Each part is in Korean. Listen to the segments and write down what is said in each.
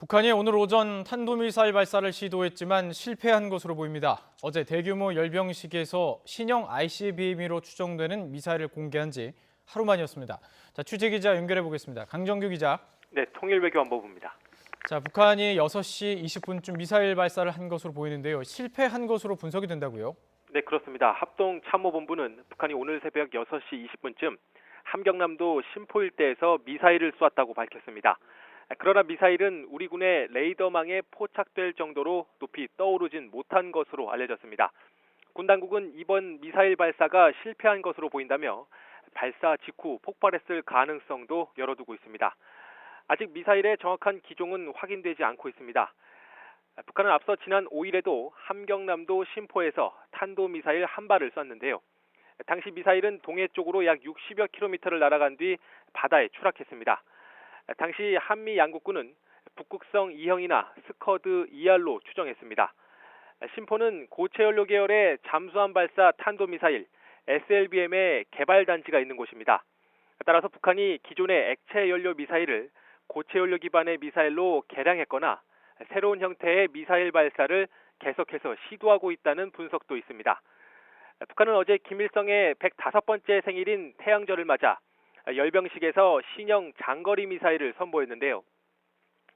북한이 오늘 오전 탄도미사일 발사를 시도했지만 실패한 것으로 보입니다. 어제 대규모 열병식에서 신형 ICBM으로 추정되는 미사일을 공개한 지 하루 만이었습니다. 취재 기자 연결해 보겠습니다. 강정규 기자. 네, 통일외교안보부입니다. 북한이 6시 20분쯤 미사일 발사를 한 것으로 보이는데요. 실패한 것으로 분석이 된다고요? 네, 그렇습니다. 합동참모본부는 북한이 오늘 새벽 6시 20분쯤 함경남도 신포 일대에서 미사일을 쏘았다고 밝혔습니다. 그러나 미사일은 우리 군의 레이더망에 포착될 정도로 높이 떠오르진 못한 것으로 알려졌습니다. 군 당국은 이번 미사일 발사가 실패한 것으로 보인다며 발사 직후 폭발했을 가능성도 열어두고 있습니다. 아직 미사일의 정확한 기종은 확인되지 않고 있습니다. 북한은 앞서 지난 5일에도 함경남도 신포에서 탄도미사일 한 발을 쐈는데요. 당시 미사일은 동해 쪽으로 약 60여 킬로미터를 날아간 뒤 바다에 추락했습니다. 당시 한미 양국군은 북극성 2형이나 스커드 2R로 추정했습니다. 신포는 고체연료 계열의 잠수함 발사 탄도미사일 SLBM의 개발 단지가 있는 곳입니다. 따라서 북한이 기존의 액체 연료 미사일을 고체연료 기반의 미사일로 개량했거나 새로운 형태의 미사일 발사를 계속해서 시도하고 있다는 분석도 있습니다. 북한은 어제 김일성의 105번째 생일인 태양절을 맞아 열병식에서 신형 장거리 미사일을 선보였는데요.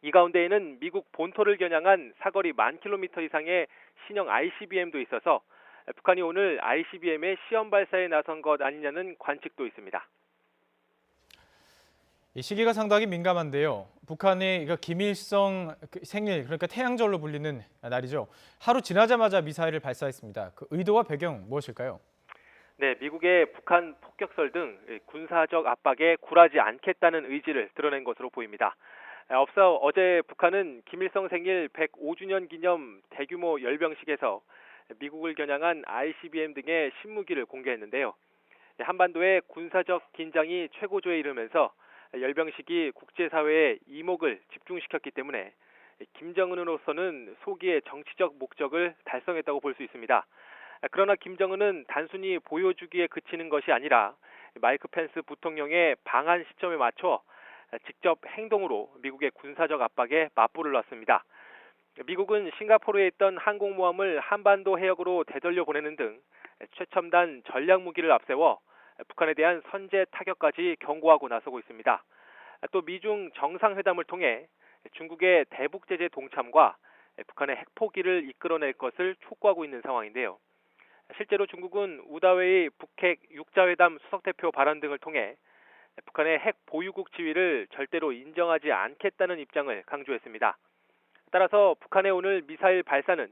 이 가운데에는 미국 본토를 겨냥한 사거리 10,000km 이상의 신형 ICBM도 있어서 북한이 오늘 ICBM의 시험 발사에 나선 것 아니냐는 관측도 있습니다. 이 시기가 상당히 민감한데요. 북한이 김일성 생일, 그러니까 태양절로 불리는 날이죠. 하루 지나자마자 미사일을 발사했습니다. 그 의도와 배경 무엇일까요? 네, 미국의 북한 폭격설 등 군사적 압박에 굴하지 않겠다는 의지를 드러낸 것으로 보입니다. 앞서 어제 북한은 김일성 생일 105주년 기념 대규모 열병식에서 미국을 겨냥한 ICBM 등의 신무기를 공개했는데요. 한반도의 군사적 긴장이 최고조에 이르면서 열병식이 국제사회의 이목을 집중시켰기 때문에 김정은으로서는 소기의 정치적 목적을 달성했다고 볼 수 있습니다. 그러나 김정은은 단순히 보여주기에 그치는 것이 아니라 마이크 펜스 부통령의 방한 시점에 맞춰 직접 행동으로 미국의 군사적 압박에 맞불을 놨습니다. 미국은 싱가포르에 있던 항공모함을 한반도 해역으로 되돌려 보내는 등 최첨단 전략 무기를 앞세워 북한에 대한 선제 타격까지 경고하고 나서고 있습니다. 또 미중 정상회담을 통해 중국의 대북 제재 동참과 북한의 핵 포기를 이끌어낼 것을 촉구하고 있는 상황인데요. 실제로 중국은 우다웨이 북핵 6자회담 수석대표 발언 등을 통해 북한의 핵 보유국 지위를 절대로 인정하지 않겠다는 입장을 강조했습니다. 따라서 북한의 오늘 미사일 발사는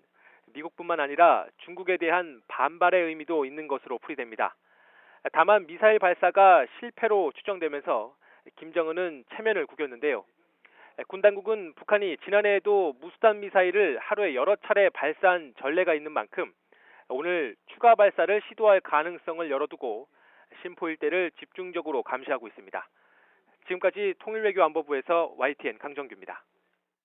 미국뿐만 아니라 중국에 대한 반발의 의미도 있는 것으로 풀이됩니다. 다만 미사일 발사가 실패로 추정되면서 김정은은 체면을 구겼는데요. 군 당국은 북한이 지난해에도 무수단 미사일을 하루에 여러 차례 발사한 전례가 있는 만큼 오늘 추가 발사를 시도할 가능성을 열어두고 신포 일대를 집중적으로 감시하고 있습니다. 지금까지 통일외교안보부에서 YTN 강정규입니다.